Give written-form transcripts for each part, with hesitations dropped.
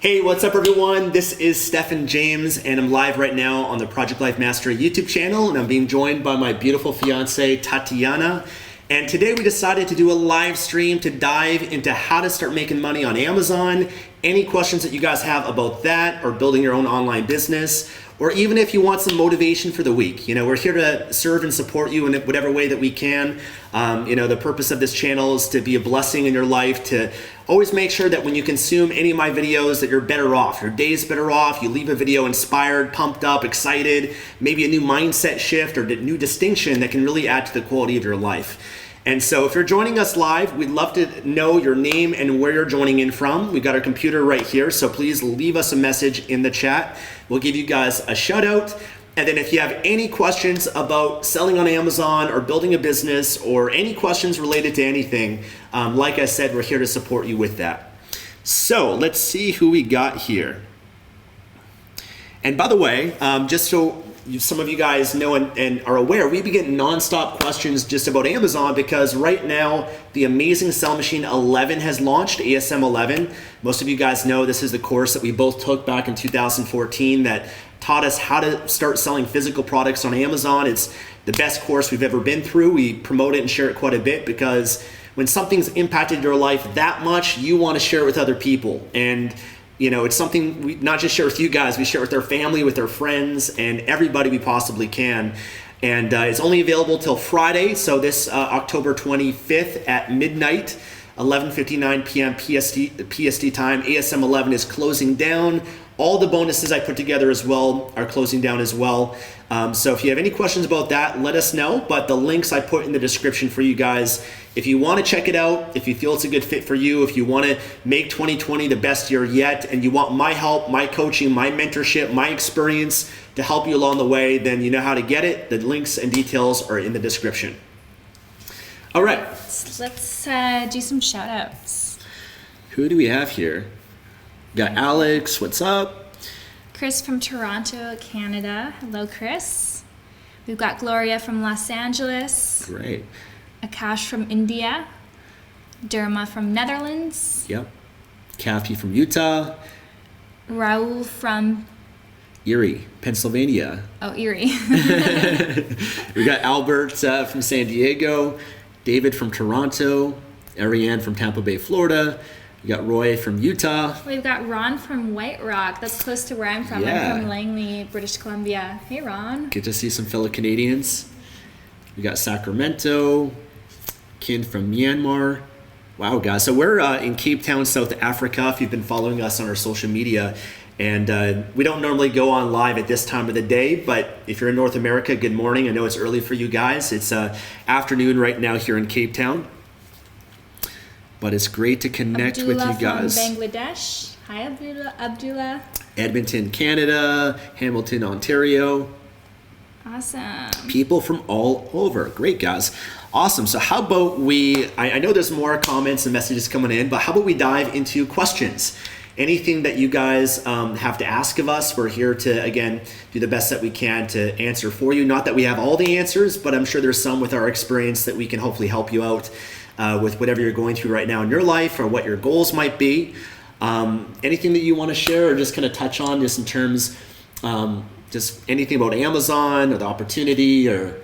Hey, what's up everyone? This is Stefan James and I'm live right now on the Project Life Mastery YouTube channel and I'm being joined by my beautiful fiance, Tatiana. And today we decided to do a live stream to dive into how to start making money on Amazon. Any questions that you guys have about that or building your own online business, or even if you want some motivation for the week. You know, we're here to serve and support you in whatever way that we can. The purpose of this channel is to be a blessing in your life, to always make sure that when you consume any of my videos that you're better off. Your day's better off. You leave a video inspired, pumped up, excited, maybe a new mindset shift or new distinction that can really add to the quality of your life. And so if you're joining us live, we'd love to know your name and where you're joining in from. We've got our computer right here, so please leave us a message in the chat. We'll give you guys a shout out. And then if you have any questions about selling on Amazon or building a business or any questions related to anything, like I said, we're here to support you with that. So let's see who we got here. And by the way, just so some of you guys know and are aware, we be getting nonstop questions just about Amazon because right now the Amazing Sell Machine 11 has launched, ASM 11. Most of you guys know this is the course that we both took back in 2014 that taught us how to start selling physical products on Amazon. It's the best course we've ever been through. We promote it and share it quite a bit because when something's impacted your life that much, you want to share it with other people. And you know, it's something we not just share with you guys, we share with our family, with our friends, and everybody we possibly can. And it's only available till Friday, so this October 25th at midnight, 11:59 p.m. PST time. ASM 11 is closing down. All the bonuses I put together as well are closing down as well. So if you have any questions about that, let us know. But the links I put in the description for you guys. If you want to check it out, if you feel it's a good fit for you, if you want to make 2020 the best year yet, and you want my help, my coaching, my mentorship, my experience to help you along the way, then you know how to get it. The links and details are in the description. All right. Let's do some shout outs. Who do we have here? We got Alex, what's up? Chris from Toronto, Canada. Hello, Chris. We've got Gloria from Los Angeles. Great. Akash from India. Derma from Netherlands. Yep. Kathy from Utah. Raul from Erie, Pennsylvania. Oh, Erie. We got Albert from San Diego. David from Toronto. Ariane from Tampa Bay, Florida. We got Roy from Utah. We've got Ron from White Rock. That's close to where I'm from. Yeah. I'm from Langley, British Columbia. Hey, Ron. Good to see some fellow Canadians. We got Sacramento. Kin from Myanmar. Wow, guys. So we're in Cape Town, South Africa, if you've been following us on our social media. And we don't normally go on live at this time of the day, but if you're in North America, good morning. I know it's early for you guys. It's afternoon right now here in Cape Town. But it's great to connect with you guys. From Bangladesh. Hi, Abdullah. Edmonton, Canada. Hamilton, Ontario. Awesome. People from all over. Great, guys. Awesome. So how about I know there's more comments and messages coming in, but how about we dive into questions? Anything that you guys have to ask of us, we're here to, again, do the best that we can to answer for you. Not that we have all the answers, but I'm sure there's some with our experience that we can hopefully help you out with whatever you're going through right now in your life or what your goals might be. Anything that you want to share or just kind of touch on just in terms, just anything about Amazon or the opportunity or...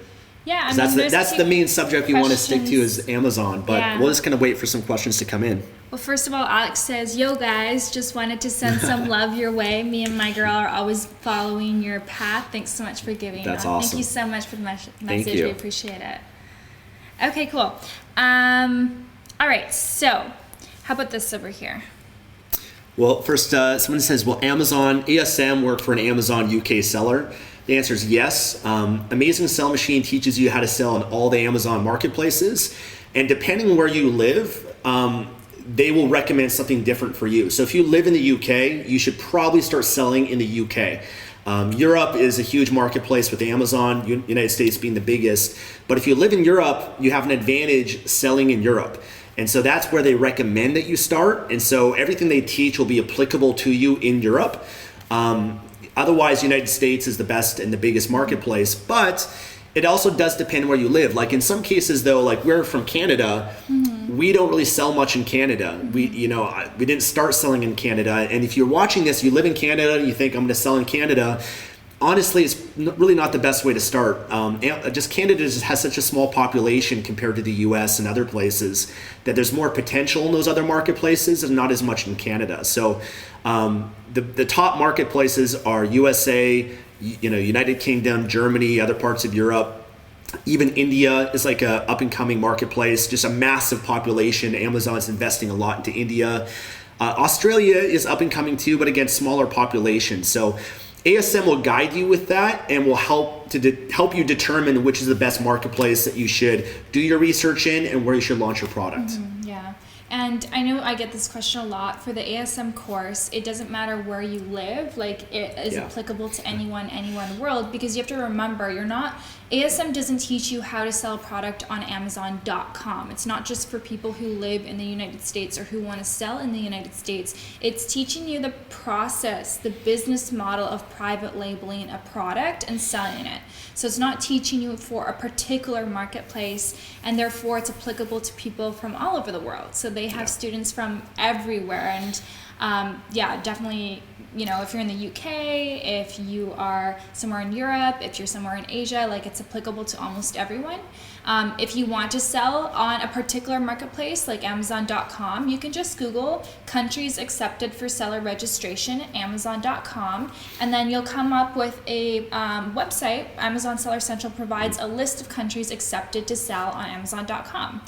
Yeah, that's the main subject we want to stick to is Amazon, but yeah. We'll just kind of wait for some questions to come in. Well, first of all, Alex says, yo guys, just wanted to send some love your way. Me and my girl are always following your path. Thanks so much for giving. That's awesome. Thank you so much for the message. Thank you. We appreciate it. Okay, cool. All right, so how about this over here? Well, first, someone says, will Amazon ASM work for an Amazon UK seller? The answer is yes. Amazing Sell Machine teaches you how to sell on all the Amazon marketplaces. And depending where you live, they will recommend something different for you. So if you live in the UK, you should probably start selling in the UK. Europe is a huge marketplace with Amazon, United States being the biggest. But if you live in Europe, you have an advantage selling in Europe. And so that's where they recommend that you start. And so everything they teach will be applicable to you in Europe. Otherwise, United States is the best and the biggest marketplace, but it also does depend where you live. Like in some cases though, like we're from Canada, we don't really sell much in Canada. We didn't start selling in Canada. And if you're watching this, you live in Canada and you think I'm going to sell in Canada, honestly, it's really not the best way to start. Just Canada just has such a small population compared to the US and other places that there's more potential in those other marketplaces and not as much in Canada. So the top marketplaces are USA, United Kingdom, Germany, other parts of Europe. Even India is like a up and coming marketplace, just a massive population. Amazon's investing a lot into India. Australia is up and coming too, but again, smaller population. So ASM will guide you with that and will help you determine which is the best marketplace that you should do your research in and where you should launch your product. Yeah. And I know I get this question a lot. For the ASM course, it doesn't matter where you live, like it is applicable to anyone, anywhere in the world, because you have to remember ASM doesn't teach you how to sell a product on Amazon.com. It's not just for people who live in the United States or who want to sell in the United States. It's teaching you the process, the business model of private labeling a product and selling it. So it's not teaching you for a particular marketplace, and therefore it's applicable to people from all over the world. So they have students from everywhere, and definitely, if you're in the UK, if you are somewhere in Europe, if you're somewhere in Asia, like it's applicable to almost everyone. If you want to sell on a particular marketplace like Amazon.com, you can just Google countries accepted for seller registration at Amazon.com, and then you'll come up with a website. Amazon Seller Central provides a list of countries accepted to sell on Amazon.com.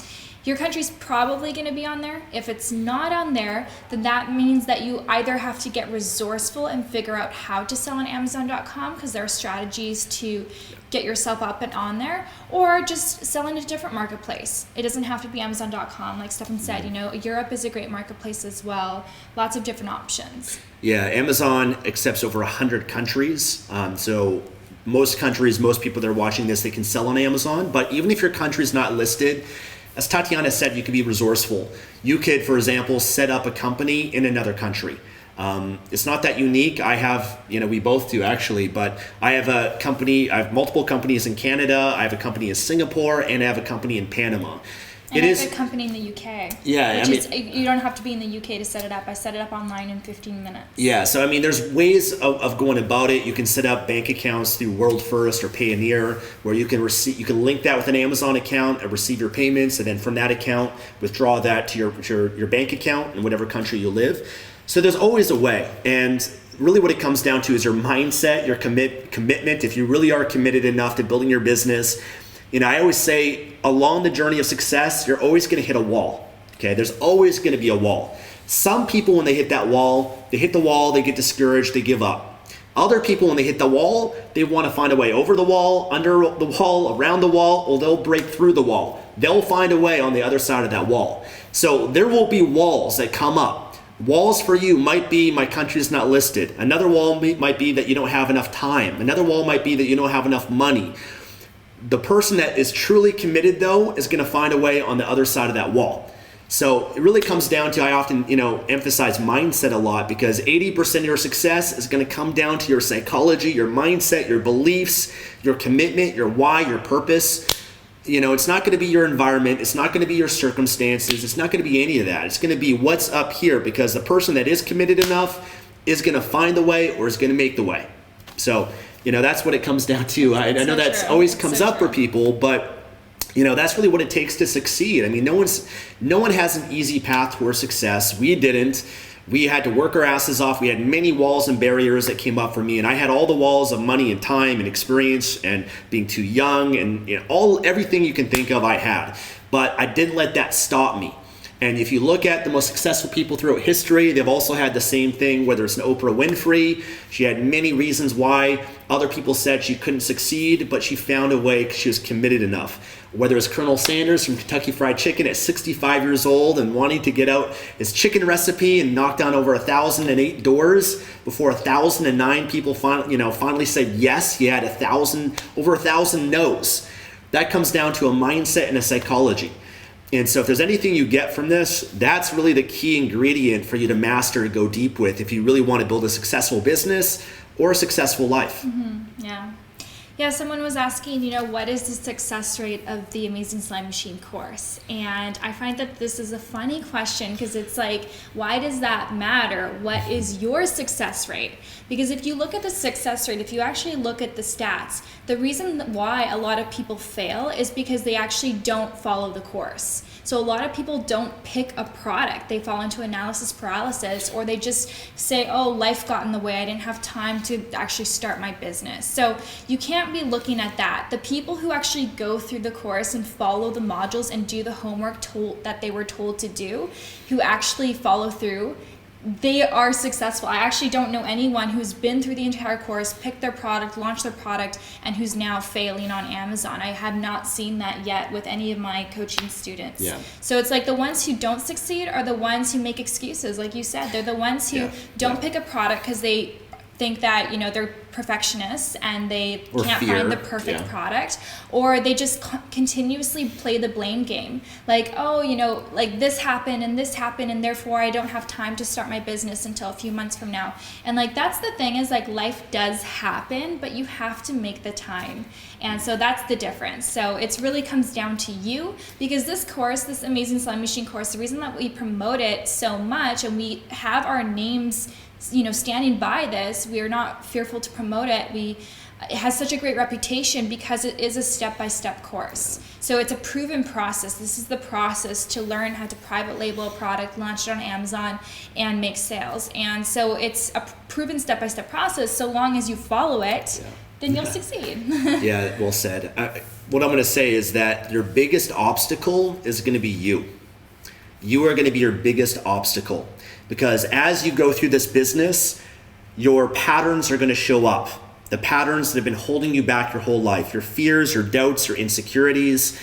Your country's probably going to be on there. If it's not on there, then that means that you either have to get resourceful and figure out how to sell on Amazon.com, because there are strategies to get yourself up and on there, or just sell in a different marketplace. It doesn't have to be Amazon.com. Like Stefan said, Europe is a great marketplace as well. Lots of different options. Yeah, Amazon accepts over 100 countries. So most countries, most people that are watching this, they can sell on Amazon. But even if your country's not listed, as Tatiana said, you could be resourceful. You could, for example, set up a company in another country. It's not that unique. I have, we both do actually, but I have multiple companies in Canada, I have a company in Singapore, and I have a company in Panama. And I have a company in the UK. Yeah, you don't have to be in the UK to set it up. I set it up online in 15 minutes. Yeah, so there's ways of going about it. You can set up bank accounts through World First or Payoneer, where you can link that with an Amazon account and receive your payments, and then from that account withdraw that to your bank account in whatever country you live. So there's always a way, and really what it comes down to is your mindset, your commitment. If you really are committed enough to building your business, I always say, along the journey of success, you're always going to hit a wall. Okay, there's always going to be a wall. Some people, when they hit that wall, they get discouraged, they give up. Other people, when they hit the wall, they want to find a way over the wall, under the wall, around the wall, or they'll break through the wall. They'll find a way on the other side of that wall. So there will be walls that come up. Walls for you might be my country's not listed. Another wall might be that you don't have enough time. Another wall might be that you don't have enough money. The person that is truly committed, though, is going to find a way on the other side of that wall. So it really comes down to, I often, emphasize mindset a lot, because 80% of your success is going to come down to your psychology, your mindset, your beliefs, your commitment, your why, your purpose. It's not going to be your environment. It's not going to be your circumstances. It's not going to be any of that. It's going to be what's up here, because the person that is committed enough is going to find the way, or is going to make the way. So, that's what it comes down to. I know that always comes up for people, but that's really what it takes to succeed. No one has an easy path towards success. We didn't. We had to work our asses off. We had many walls and barriers that came up for me, and I had all the walls of money and time and experience and being too young and everything you can think of I had. But I didn't let that stop me. And if you look at the most successful people throughout history, they've also had the same thing, whether it's an Oprah Winfrey. She had many reasons why other people said she couldn't succeed, but she found a way because she was committed enough. Whether it's Colonel Sanders from Kentucky Fried Chicken at 65 years old and wanting to get out his chicken recipe and knock down over 1,008 doors before 1,009 people finally said yes. He had over 1,000 no's. That comes down to a mindset and a psychology. And so if there's anything you get from this, that's really the key ingredient for you to master and go deep with if you really want to build a successful business or a successful life. Mm-hmm. Yeah. Yeah, someone was asking, what is the success rate of the Amazing Slime Machine course? And I find that this is a funny question because it's like, why does that matter? What is your success rate? Because if you look at the success rate, if you actually look at the stats, the reason why a lot of people fail is because they actually don't follow the course. So a lot of people don't pick a product. They fall into analysis paralysis, or they just say, oh, life got in the way. I didn't have time to actually start my business. So you can't be looking at that. The people who actually go through the course and follow the modules and do the homework that they were told to do, who actually follow through, they are successful. I actually don't know anyone who's been through the entire course, picked their product, launched their product, and who's now failing on Amazon. I have not seen that yet with any of my coaching students. Yeah. So it's like the ones who don't succeed are the ones who make excuses. Like you said, they're the ones who don't pick a product because they think that they're perfectionists and they can't find the perfect product, or they just continuously play the blame game, like, oh, like this happened and therefore I don't have time to start my business until a few months from now. And like that's the thing, is like life does happen, but you have to make the time. And so that's the difference. So it really comes down to you, because this course, this Amazing Slime Machine course, the reason that we promote it so much and we have our names standing by this, we are not fearful to promote it. It has such a great reputation because it is a step-by-step course. So it's a proven process. This is the process to learn how to private label a product, launch it on Amazon, and make sales. And so it's a proven step-by-step process. So long as you follow it, then you'll succeed. Yeah, well said. What I'm going to say is that your biggest obstacle is going to be you. You are going to be your biggest obstacle. Because as you go through this business, your patterns are going to show up. The patterns that have been holding you back your whole life, your fears, your doubts, your insecurities,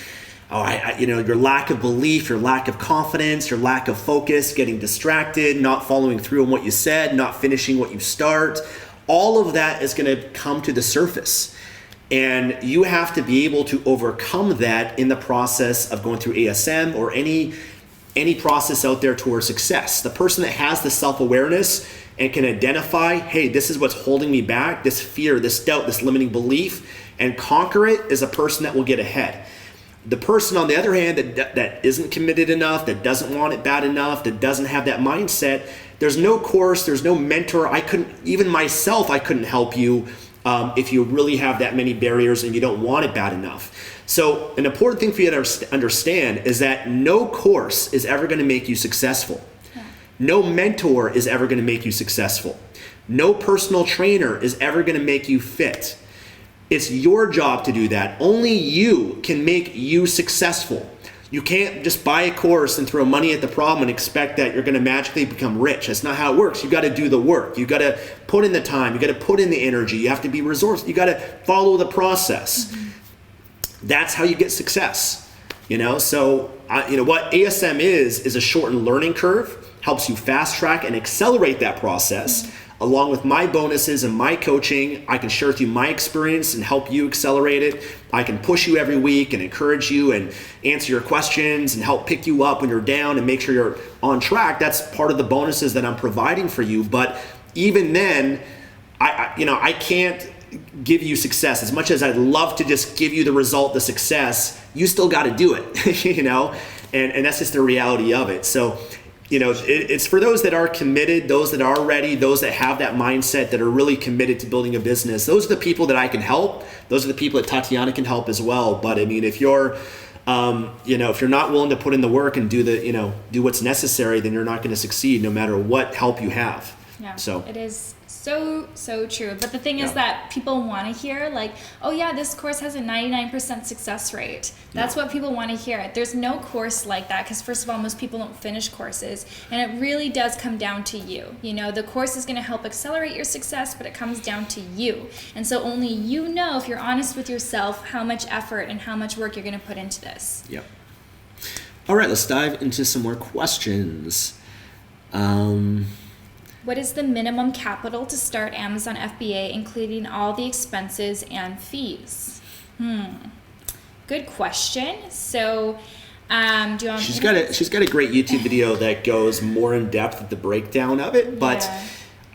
your lack of belief, your lack of confidence, your lack of focus, getting distracted, not following through on what you said, not finishing what you start. All of that is going to come to the surface. And you have to be able to overcome that in the process of going through ASM or any process out there towards success. The person that has the self-awareness and can identify, hey, this is what's holding me back, this fear, this doubt, this limiting belief, and conquer it, is a person that will get ahead. The person, on the other hand, that isn't committed enough, that doesn't want it bad enough, that doesn't have that mindset, there's no course, there's no mentor. Even myself, I couldn't help you if you really have that many barriers and you don't want it bad enough. So an important thing for you to understand is that no course is ever going to make you successful. Yeah. No mentor is ever going to make you successful. No personal trainer is ever going to make you fit. It's your job to do that. Only you can make you successful. You can't just buy a course and throw money at the problem and expect that you're going to magically become rich. That's not how it works. You got to do the work. You got to put in the time. You got to put in the energy. You have to be resourceful. You got to follow the process. Mm-hmm. That's how you get success. So what ASM is a shortened learning curve, helps you fast track and accelerate that process. Mm-hmm. Along with my bonuses and my coaching, I can share with you my experience and help you accelerate it. I can push you every week and encourage you and answer your questions and help pick you up when you're down and make sure you're on track. That's part of the bonuses that I'm providing for you. But even then, I can't give you success. As much as I'd love to just give you the result, the success, you still got to do it, and that's just the reality of it. So, it's for those that are committed, those that are ready, those that have that mindset, that are really committed to building a business. Those are the people that I can help. Those are the people that Tatiana can help as well. But if you're, if you're not willing to put in the work and do what's necessary, then you're not going to succeed no matter what help you have. Yeah. So it is so true. But the thing is that people want to hear, like, oh yeah, this course has a 99% success rate. That's what people want to hear. There's no course like that, because first of all, most people don't finish courses, and it really does come down to you. The course is going to help accelerate your success, but it comes down to you. And so only you know, if you're honest with yourself, how much effort and how much work you're going to put into this. Yep. All right, let's dive into some more questions. What is the minimum capital to start Amazon FBA, including all the expenses and fees? Good question. So, do you want? She's got a great YouTube video that goes more in depth at the breakdown of it. But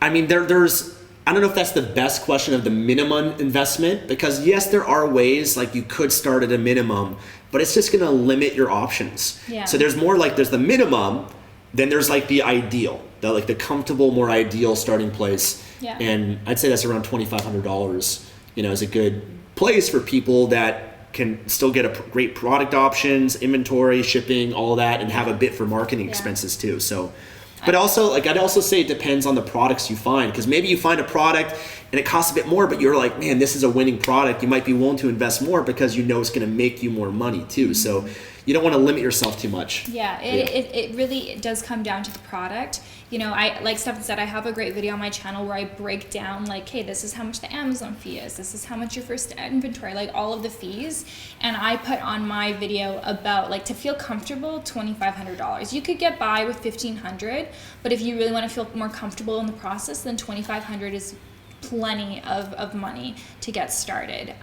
I mean, there's I don't know if that's the best question of the minimum investment, because yes, there are ways like you could start at a minimum, but it's just going to limit your options. Yeah. So there's more like there's the minimum, then there's like the ideal, the comfortable, more ideal starting place. Yeah. And I'd say that's around $2,500, is a good place for people that can still get a great product options, inventory, shipping, all that, and have a bit for marketing expenses too. So. But also, like, I'd also say it depends on the products you find, because maybe you find a product and it costs a bit more, but you're like, man, this is a winning product. You might be willing to invest more because you know it's going to make you more money too. So you don't want to limit yourself too much. Yeah, it really does come down to the product. I like Stefan said, I have a great video on my channel where I break down like, hey, this is how much the Amazon fee is. This is how much your first inventory, like all of the fees. And I put on my video about like to feel comfortable, $2,500. You could get by with $1,500, but if you really want to feel more comfortable in the process, then $2,500 is plenty of money to get started.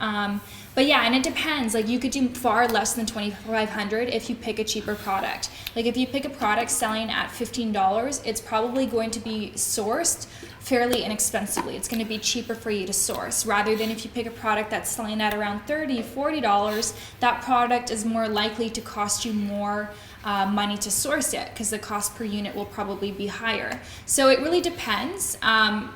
But yeah, and it depends. Like you could do far less than $2,500 if you pick a cheaper product. Like if you pick a product selling at $15, it's probably going to be sourced fairly inexpensively. It's going to be cheaper for you to source rather than if you pick a product that's selling at around $30, $40, that product is more likely to cost you more money to source it because the cost per unit will probably be higher. So it really depends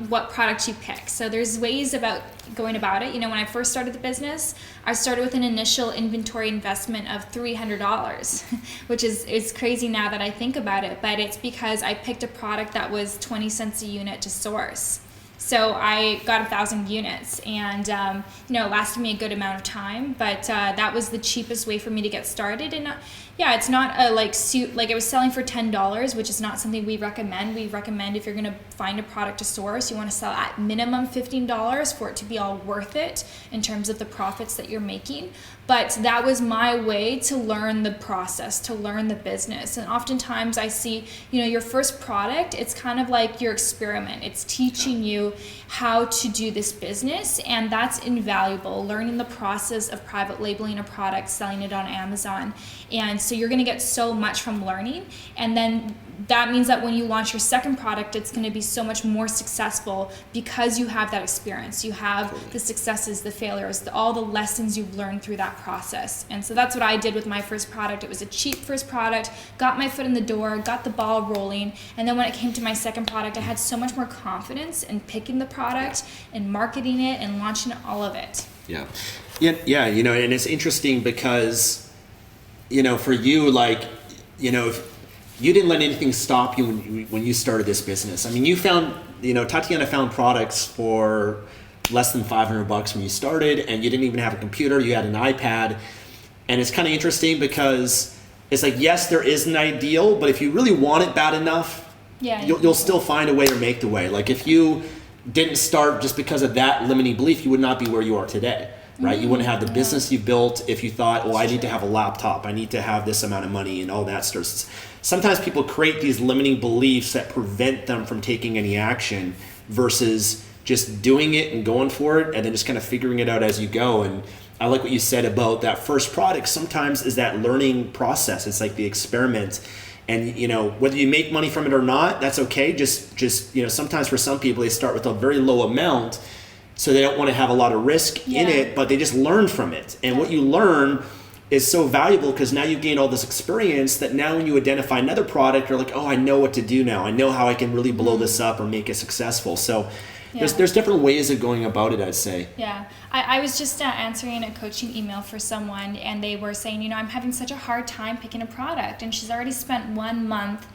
what product you pick. So there's ways about going about it. When I first started the business, I started with an initial inventory investment of $300, which is crazy now that I think about it, but it's because I picked a product that was 20 cents a unit to source. So I got 1,000 units and, it lasted me a good amount of time, but that was the cheapest way for me to get started. And yeah, it's not a like it was selling for $10, which is not something we recommend. We recommend if you're going to find a product to source, you want to sell at minimum $15 for it to be all worth it in terms of the profits that you're making. But that was my way to learn the process, to learn the business. And oftentimes I see, your first product, it's kind of like your experiment. It's teaching you how to do this business, and that's invaluable, learning the process of private labeling a product, selling it on Amazon. And so you're going to get so much from learning, and then that means that when you launch your second product, it's going to be so much more successful because you have that experience. You have the successes, the failures, all the lessons you've learned through that process. And so that's what I did with my first product. It was a cheap first product, got my foot in the door, got the ball rolling. And then when it came to my second product, I had so much more confidence in picking the product and marketing it and launching all of it. Yeah. And it's interesting because, for you, like, if you didn't let anything stop you when you started this business. I mean, you found, Tatiana found products for less than $500 when you started, and you didn't even have a computer. You had an iPad. And it's kind of interesting because it's like, yes, there is an ideal, but if you really want it bad enough, you'll still find a way or make the way. Like if you didn't start just because of that limiting belief, you would not be where you are today. Right? You wouldn't have the business you built if you thought, well, I need to have a laptop. I need to have this amount of money and all that stuff. Sometimes people create these limiting beliefs that prevent them from taking any action versus just doing it and going for it and then just kind of figuring it out as you go. And I like what you said about that first product. Sometimes is that learning process. It's like the experiment. And, whether you make money from it or not, that's okay. Just sometimes for some people, they start with a very low amount. So they don't want to have a lot of risk in it, but they just learn from it. And what you learn is so valuable because now you've gained all this experience that now when you identify another product, you're like, oh, I know what to do now. I know how I can really blow this up or make it successful. So there's different ways of going about it, I'd say. Yeah. I was just answering a coaching email for someone, and they were saying, I'm having such a hard time picking a product. And she's already spent 1 month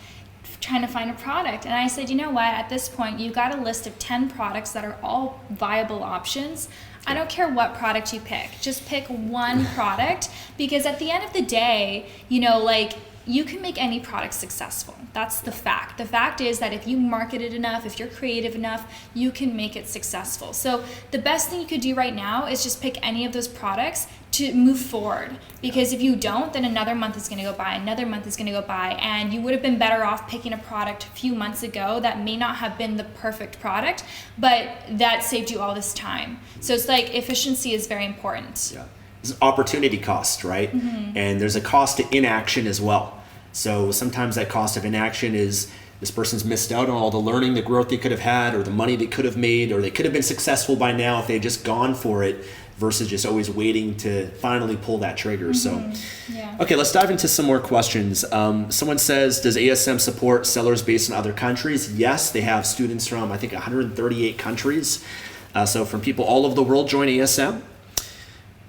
trying to find a product. And I said, what, at this point, you got a list of 10 products that are all viable options. I don't care what product you pick. Just pick one product, because at the end of the day, you can make any product successful. That's the fact. The fact is that if you market it enough, if you're creative enough, you can make it successful. So the best thing you could do right now is just pick any of those products to move forward. Because if you don't, then another month is going to go by, another month is going to go by, and you would have been better off picking a product a few months ago that may not have been the perfect product, but that saved you all this time. So it's like efficiency is very important. Yeah. There's opportunity cost, right? Mm-hmm. And there's a cost to inaction as well. So sometimes that cost of inaction is this person's missed out on all the learning, the growth they could have had, or the money they could have made, or they could have been successful by now if they had just gone for it versus just always waiting to finally pull that trigger. So, okay, let's dive into some more questions. Someone says, does ASM support sellers based in other countries? Yes, they have students from, I think, 138 countries. So from people all over the world join ASM.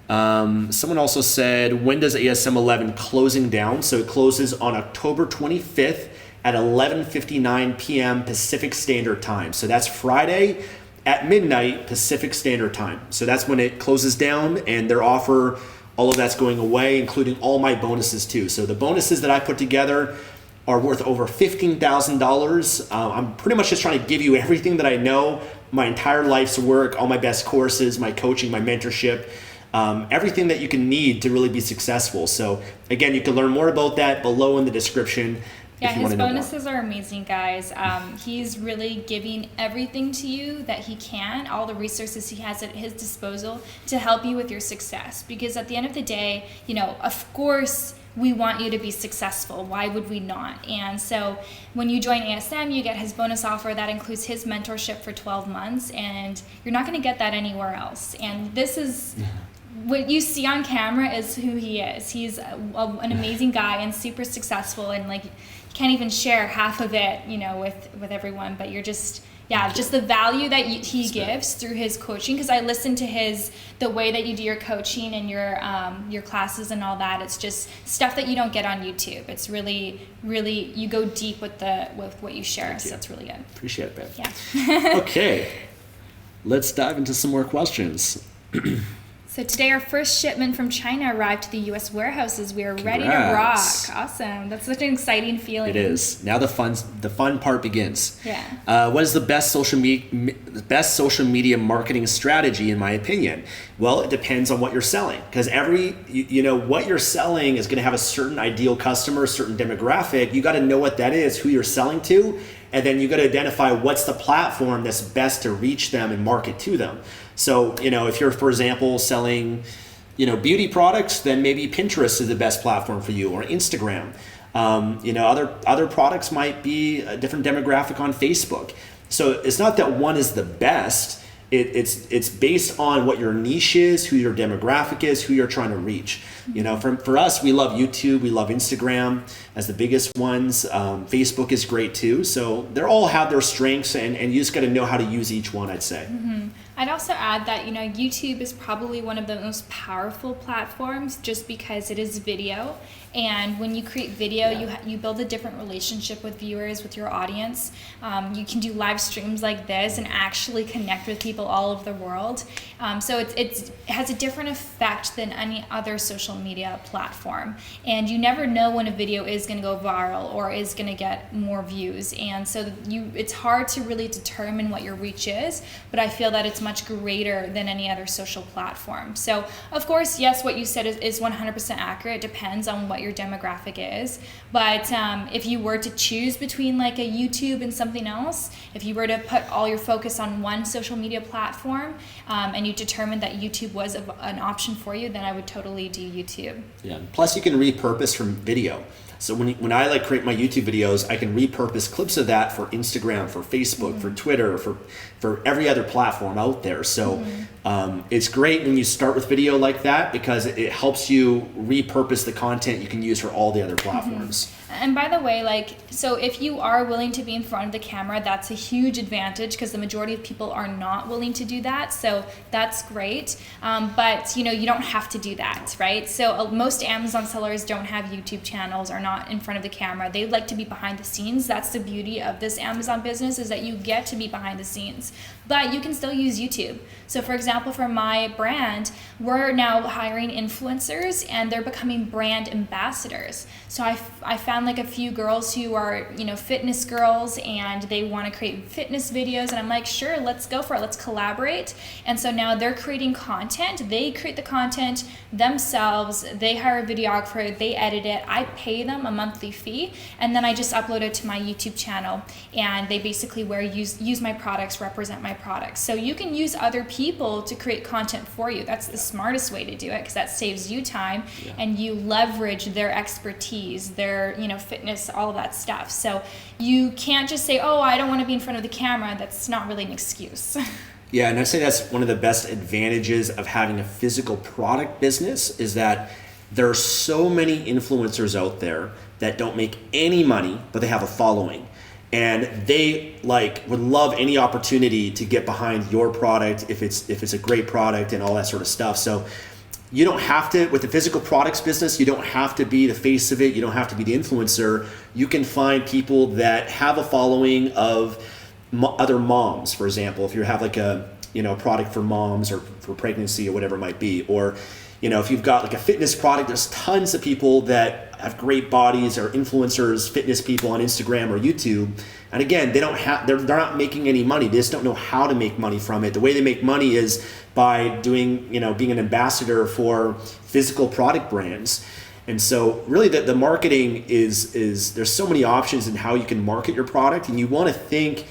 Someone also said, when does ASM 11 closing down? So it closes on October 25th at 11:59 p.m. Pacific Standard Time. So that's Friday at midnight Pacific Standard Time. So that's when it closes down, and their offer, all of that's going away, including all my bonuses too. So the bonuses that I put together are worth over $15,000. I'm pretty much just trying to give you everything that I know, my entire life's work, all my best courses, my coaching, my mentorship, everything that you can need to really be successful. So again, you can learn more about that below in the description. Yeah, his bonuses are amazing, guys. He's really giving everything to you that he can, all the resources he has at his disposal to help you with your success. Because at the end of the day, you know, of course, we want you to be successful. Why would we not? And so when you join ASM, you get his bonus offer that includes his mentorship for 12 months, and you're not going to get that anywhere else. And this is what you see on camera is who he is. He's an amazing guy and super successful, and like, you can't even share half of it, you know, with everyone, but you're just, just the value that he gives through his coaching. Because I listen to the way that you do your coaching and your classes and all that. It's just stuff that you don't get on YouTube. It's really, really, you go deep with what you share. So that's really good. Appreciate it, babe. Yeah. Okay, let's dive into some more questions. So today our first shipment from China arrived to the U.S. warehouses. We are ready to rock. Awesome. That's such an exciting feeling. It is. Now the fun part begins. Yeah. What is the best social media marketing strategy, in my opinion? Well, it depends on what you're selling, because what you're selling is going to have a certain ideal customer, a certain demographic. You got to know what that is, who you're selling to, and then you got to identify what's the platform that's best to reach them and market to them. So, if you're, for example, selling, beauty products, then maybe Pinterest is the best platform for you, or Instagram. Other products might be a different demographic on Facebook. So it's not that one is the best. It's based on what your niche is, who your demographic is, who you're trying to reach. For us, we love YouTube, we love Instagram as the biggest ones. Facebook is great too. So they all have their strengths, and you just got to know how to use each one, I'd say. Mm-hmm. I'd also add that, YouTube is probably one of the most powerful platforms just because it is video. And when you create video, you build a different relationship with viewers, with your audience. You can do live streams like this and actually connect with people all over the world. So it has a different effect than any other social media platform. And you never know when a video is going to go viral or is going to get more views. And so it's hard to really determine what your reach is, but I feel that it's much greater than any other social platform. So of course, yes, what you said is 100% accurate. It depends on what your demographic is. But if you were to choose between like a YouTube and something else, if you were to put all your focus on one social media platform, and you determined that YouTube was an option for you, then I would totally do YouTube. Yeah. Plus you can repurpose from video. So when I create my YouTube videos, I can repurpose clips of that for Instagram, for Facebook, for Twitter, for every other platform out there. So it's great when you start with video like that, because it helps you repurpose the content you can use for all the other platforms. And by the way, so if you are willing to be in front of the camera, that's a huge advantage, because the majority of people are not willing to do that. So that's great. But you don't have to do that, right? So most Amazon sellers don't have YouTube channels, are not in front of the camera. They like to be behind the scenes. That's the beauty of this Amazon business, is that you get to be behind the scenes, but you can still use YouTube. So for example, for my brand, we're now hiring influencers, and they're becoming brand ambassadors. So I found a few girls who are, fitness girls, and they want to create fitness videos, and I'm like, sure, let's go for it. Let's collaborate. And so now they're creating content. They create the content themselves. They hire a videographer. They edit it. I pay them a monthly fee, and then I just upload it to my YouTube channel, and they basically use my products, represent my products. So you can use other people to create content for you. That's the smartest way to do it, because that saves you time, and you leverage their expertise, their fitness, all of that stuff. So you can't just say, oh, I don't want to be in front of the camera. That's not really an excuse. Yeah, and I'd say that's one of the best advantages of having a physical product business is that there are so many influencers out there that don't make any money, but they have a following. And they would love any opportunity to get behind your product if it's a great product and all that sort of stuff. So you don't have to, with the physical products business, you don't have to be the face of it. You don't have to be the influencer. You can find people that have a following of other moms, for example, if you have a product for moms or for pregnancy or whatever it might be, or if you've got a fitness product, there's tons of people that have great bodies or influencers, fitness people on Instagram or YouTube. And again, they're not making any money. They just don't know how to make money from it. The way they make money is by doing, being an ambassador for physical product brands. And so really the marketing is there's so many options in how you can market your product, and you want to think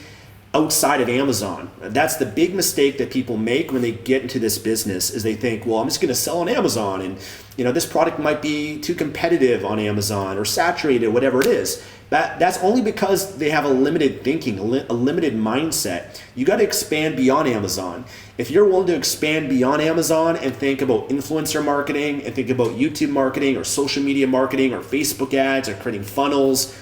outside of Amazon. That's the big mistake that people make when they get into this business is they think, well, I'm just going to sell on Amazon, and this product might be too competitive on Amazon or saturated, whatever it is. That's only because they have a limited thinking, a limited mindset. You got to expand beyond Amazon. If you're willing to expand beyond Amazon and think about influencer marketing and think about YouTube marketing or social media marketing or Facebook ads or creating funnels,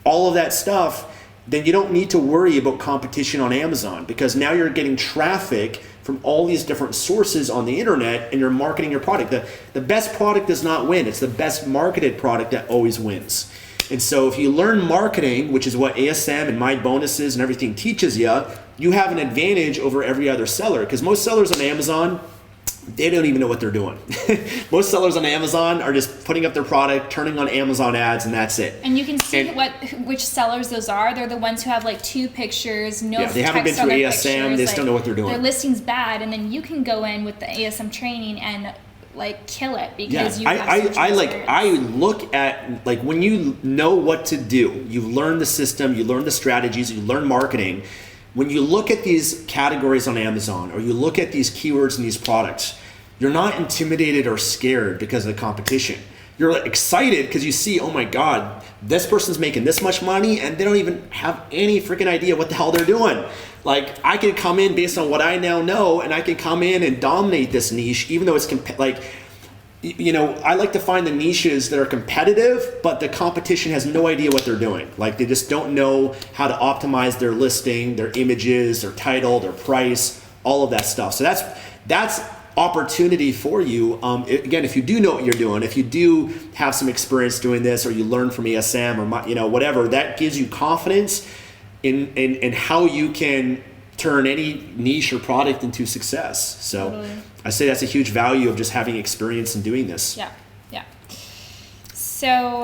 all of that stuff, then you don't need to worry about competition on Amazon, because now you're getting traffic from all these different sources on the internet and you're marketing your product. The best product does not win. It's the best marketed product that always wins. And so if you learn marketing, which is what ASM and My Bonuses and everything teaches you, you have an advantage over every other seller, because most sellers on Amazon, they don't even know what they're doing. Most sellers on Amazon are just putting up their product, turning on Amazon ads, and that's it. And you can see which sellers those are. They're the ones who have 2 pictures, no they haven't been text on through their ASM, pictures, they just don't know what they're doing. Their listing's bad, and then you can go in with the ASM training and kill it because you have such experience. I look at when you know what to do, you learn the system, you learn the strategies, you learn marketing. When you look at these categories on Amazon or you look at these keywords and these products, you're not intimidated or scared because of the competition. You're excited because you see, oh my God, this person's making this much money and they don't even have any freaking idea what the hell they're doing. I can come in based on what I now know, and I can come in and dominate this niche, even though it's I like to find the niches that are competitive, but the competition has no idea what they're doing. They just don't know how to optimize their listing, their images, their title, their price, all of that stuff. So that's opportunity for you. Again, if you do know what you're doing, if you do have some experience doing this, or you learn from ESM or whatever, that gives you confidence in how you can turn any niche or product into success. So totally. I say that's a huge value of just having experience in doing this. Yeah. So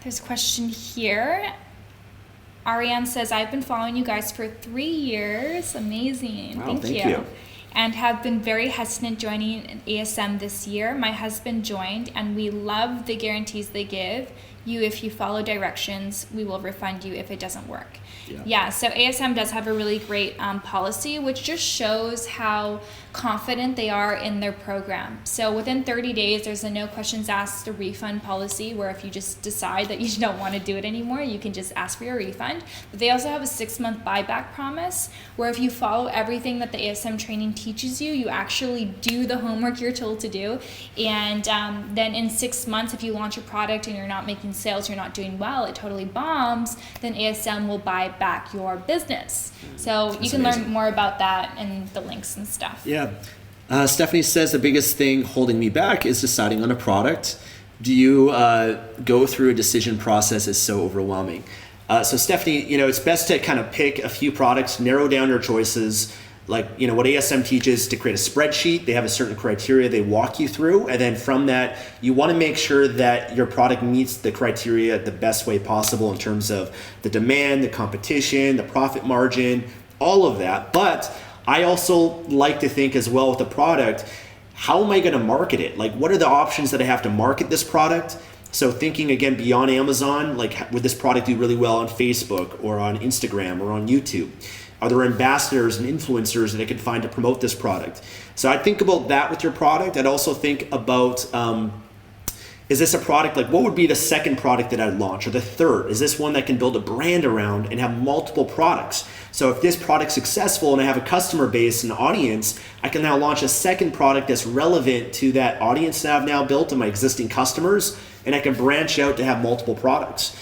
there's a question here. Ariane says, I've been following you guys for 3 years. Amazing. Wow, thank you. And have been very hesitant joining an ASM this year. My husband joined, and we love the guarantees they give you. If you follow directions, we will refund you if it doesn't work. Yeah, so ASM does have a really great policy, which just shows how confident they are in their program. So within 30 days, there's a no questions asked a refund policy, where if you just decide that you don't want to do it anymore, you can just ask for your refund. But they also have a 6-month buyback promise, where if you follow everything that the ASM training teaches you, you actually do the homework you're told to do. And then in 6 months, if you launch a product and you're not making sales, you're not doing well, it totally bombs, then ASM will buy back your business. So you can learn more about that in the links and stuff. Yeah. Stephanie says the biggest thing holding me back is deciding on a product. Do you go through a decision process? Is so overwhelming. So Stephanie, it's best to kind of pick a few products, narrow down your choices. What ASM teaches, to create a spreadsheet. They have a certain criteria they walk you through, and then from that, you want to make sure that your product meets the criteria the best way possible in terms of the demand, the competition, the profit margin, all of that. But I also like to think as well with the product, how am I going to market it? What are the options that I have to market this product? So thinking again beyond Amazon, would this product do really well on Facebook or on Instagram or on YouTube? Are there ambassadors and influencers that I could find to promote this product? So I think about that with your product. I'd also think about, is this a product, like what would be the second product that I'd launch, or the third? Is this one that can build a brand around and have multiple products? So if this product's successful and I have a customer base and audience, I can now launch a second product that's relevant to that audience that I've now built and my existing customers, and I can branch out to have multiple products.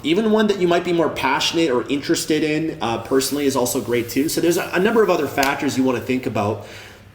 Even one that you might be more passionate or interested in personally is also great too. So there's a number of other factors you want to think about.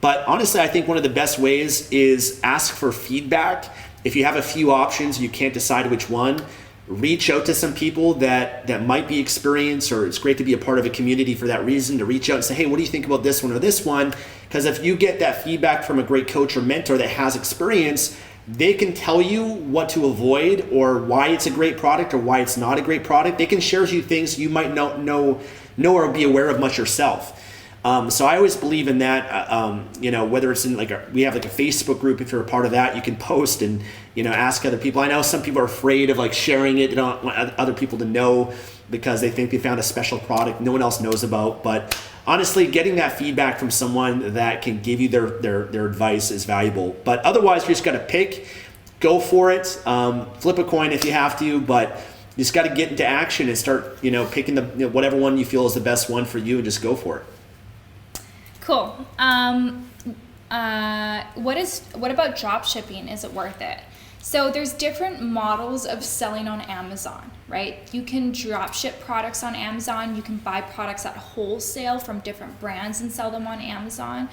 But honestly, I think one of the best ways is ask for feedback. If you have a few options, you can't decide which one, reach out to some people that might be experienced, or it's great to be a part of a community for that reason, to reach out and say, hey, what do you think about this one or this one? Because if you get that feedback from a great coach or mentor that has experience, they can tell you what to avoid, or why it's a great product or why it's not a great product. They can share with you things you might not know or be aware of much yourself. So I always believe in that, whether it's in we have like a Facebook group. If you're a part of that, you can post and, ask other people. I know some people are afraid of sharing it. They don't want other people to know because they think they found a special product no one else knows about. But honestly, getting that feedback from someone that can give you their advice is valuable. But otherwise, you just got to pick, go for it, flip a coin if you have to, but you just got to get into action and start, picking the whatever one you feel is the best one for you, and just go for it. Cool. What about drop shipping? Is it worth it? So there's different models of selling on Amazon, right? You can drop ship products on Amazon. You can buy products at wholesale from different brands and sell them on Amazon,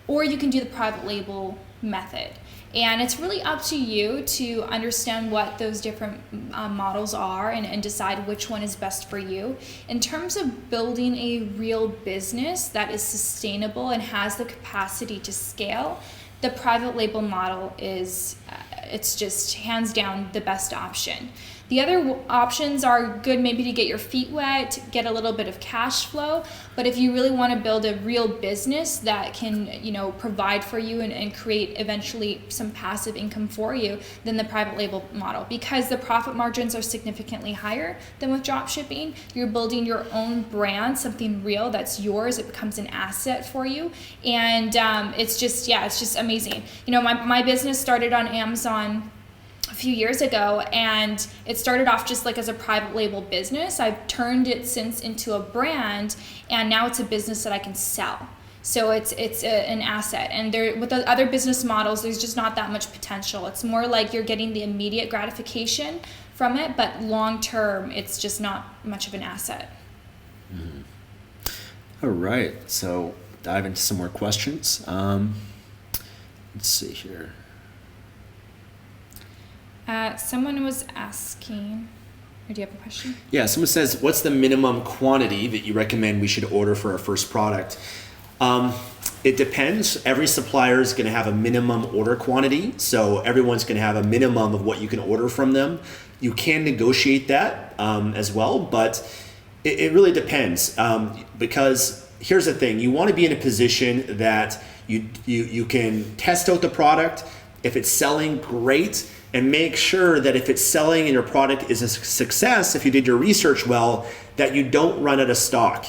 or you can do the private label method. And it's really up to you to understand what those different models are and decide which one is best for you. In terms of building a real business that is sustainable and has the capacity to scale, the private label model is, it's just hands down the best option. The other options are good maybe to get your feet wet, get a little bit of cash flow, but if you really want to build a real business that can, provide for you and create eventually some passive income for you, then the private label model, because the profit margins are significantly higher than with drop shipping. You're building your own brand, something real that's yours. It becomes an asset for you, and it's just amazing. My business started on Amazon a few years ago, and it started off just as a private label business. I've turned it since into a brand, and now it's a business that I can sell. So it's an asset. And with the other business models, there's just not that much potential. It's more like you're getting the immediate gratification from it, but long term, it's just not much of an asset. Mm-hmm. All right, so dive into some more questions. Let's see here. Someone was asking, or do you have a question? Yeah, someone says, what's the minimum quantity that you recommend we should order for our first product? It depends. Every supplier is going to have a minimum order quantity, so everyone's going to have a minimum of what you can order from them. You can negotiate that as well, but it really depends, because here's the thing. You want to be in a position that you can test out the product. If it's selling, great. And make sure that if it's selling and your product is a success, if you did your research well, that you don't run out of stock.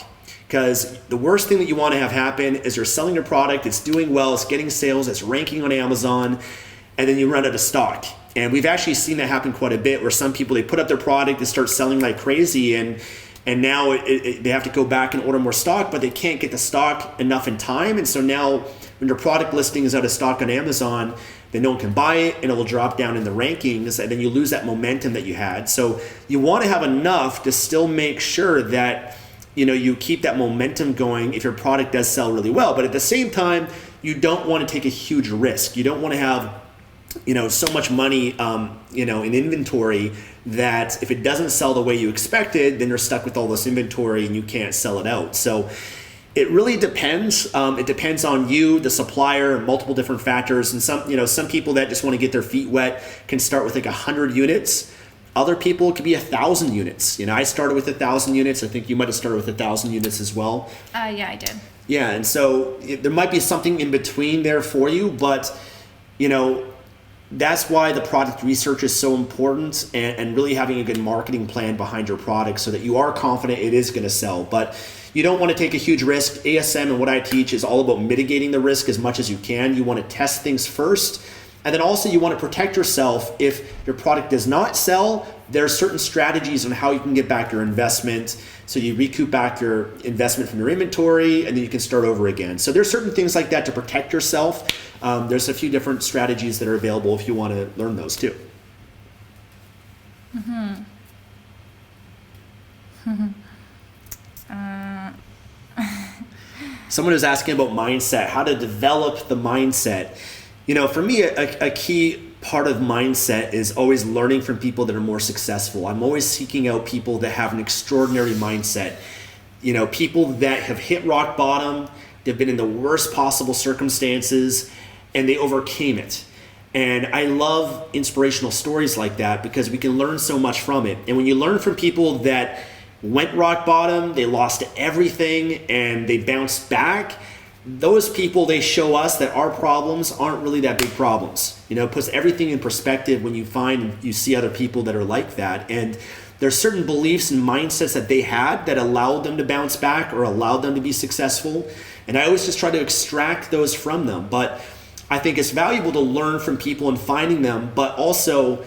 Because the worst thing that you want to have happen is you're selling your product, it's doing well, it's getting sales, it's ranking on Amazon, and then you run out of stock. And we've actually seen that happen quite a bit, where some people, they put up their product and start selling like crazy, and now they have to go back and order more stock, but they can't get the stock enough in time. And so now when your product listing is out of stock on Amazon, then no one can buy it, and it will drop down in the rankings, and then you lose that momentum that you had. So you want to have enough to still make sure that you keep that momentum going if your product does sell really well. But at the same time, you don't want to take a huge risk. You don't want to have so much money in inventory that if it doesn't sell the way you expected, then you're stuck with all this inventory and you can't sell it out. So it really depends. It depends on you, the supplier, multiple different factors. And some people that just want to get their feet wet can start with 100 units. Other people, it could be 1,000 units. I started with 1,000 units. I think you might have started with 1,000 units as well. Yeah, I did. Yeah, and so there might be something in between there for you, but that's why the product research is so important, and really having a good marketing plan behind your product so that you are confident it is going to sell. But you don't want to take a huge risk. ASM and what I teach is all about mitigating the risk as much as you can. You want to test things first, And then also you want to protect yourself if your product does not sell. There are certain strategies on how you can get back your investment. So you recoup back your investment from your inventory, and then you can start over again. So there's certain things like that to protect yourself. There's a few different strategies that are available if you want to learn those too. Someone was asking about mindset, how to develop the mindset. For me, a key part of mindset is always learning from people that are more successful. I'm always seeking out people that have an extraordinary mindset. People that have hit rock bottom, they've been in the worst possible circumstances, and they overcame it. And I love inspirational stories like that because we can learn so much from it. And when you learn from people that went rock bottom, they lost everything, and they bounced back, those people, they show us that our problems aren't really that big problems. It puts everything in perspective when you see other people that are like that. And there's certain beliefs and mindsets that they had that allowed them to bounce back or allowed them to be successful. And I always just try to extract those from them. But I think it's valuable to learn from people and finding them, but also